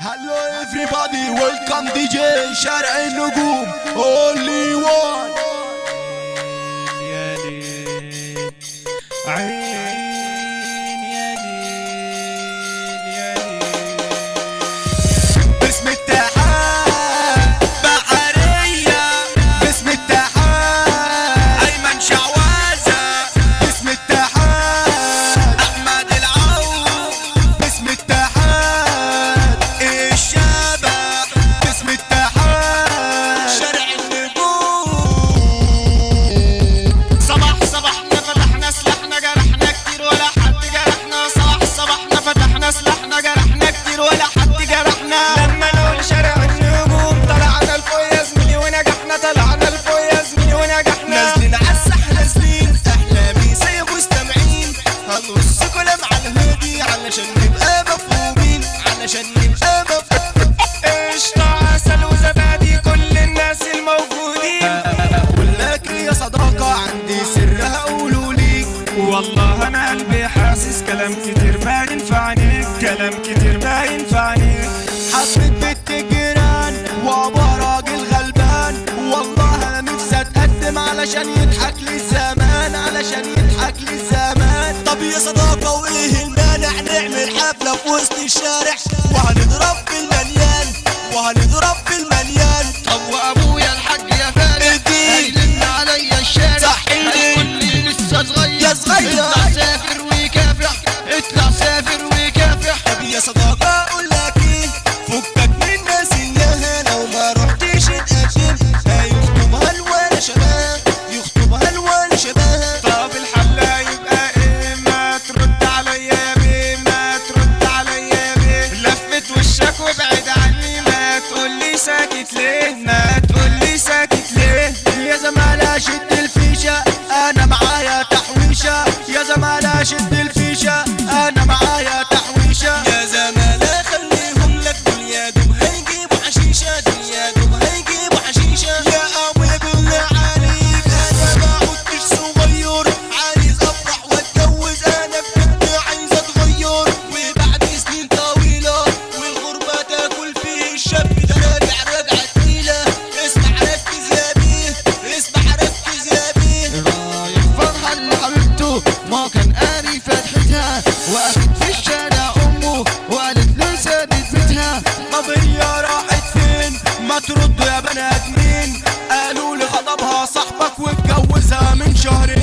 Hello everybody, welcome DJ شارع النجوم only one. يا ليل عين يا ليل يا ليل باسم التحال بحرية، باسم التحال أيمن شعوذة، باسم التحال أحمد العوض، باسم التحال الشبح، باسم التحال شارع النجوم. صباحنا فتحنا سلاحنا جرحنا كتير ولا حد جرحنا. صباحنا فتحنا سلاحنا جرحنا كتير ولا حد جرحنا. لما نقول شارع النجوم طلعنا لفوق يا زميلي ونجحنا. طلعنا لفوق يا زميلي ونجحنا. نازلين عالساحة نازلين أحلامي زي مستمعين، هنرص كلام على الهادي علشان نبقى مفهومين، علشان نبقى مفهومين. قشطة عسل وزبادي كل الناس الموجودين. أقول لك يا صداقة عندي سر هقوله ليك، والله انا قلبي حاسس كلام كتير ما ينفعنيك. كلام كتير ما ينفعنيك. حبيت بنت الجيران وابا راجل غلبان، والله انا نفسي اتقدم علشان يضحك لي الزمان، علشان يضحك لي الزمان. طب يا صداقة وايه المانع نعمل حفلة في وسط الشارع وهنضرب بالمليان، وهنضرب بالمليان. طب وابويا الحاج يا فارس هيلن عليا الشارع، هيقول لي لسه صغير يا صغير اطلع سافر وكافح، اطلع سافر وكافح. طب يا صداقة اقول لك ايه، فكك من الناس اياها، لو ما رحتش تقدم هيخطبها الولا شباب، يخطبها الولا شباب. طب الحل هيبقى ايه؟ ما ترد عليا يا بيه، ما ترد عليا يا بيه. لفت وشك وابعد عني، ما تقولي ساكت ليه، ما تقولي ساكت ليه. يا زمالة شد الفيشة انا معايا تحويشة، يا زمالة شد الفيشة انا معايا تحويشة. يا زمالة خليهم لك دول يا دوب هيجيبوا حشيشة، دول يا دوب هيجيبوا حشيشة. يا قوي بالله عليك انا ما كنتش صغير، عايز افرح واتجوز انا بجد عايز اتغير، وبعد سنين طويلة والغربة تاكل فيه الشاب ده راجع رجعة تقيلة. اسمع ركز يا بيه، اسمع ركز يا بيه. رايح فرحة لحبيبته ما كان قاري فتحتها، وقفت في الشارع امه وقالت له سابت بيتها. طب هي راحت فين؟ ما تردوا يا بني ادمين. قالوا لي خطبها صاحبك واتجوزها من شهرين.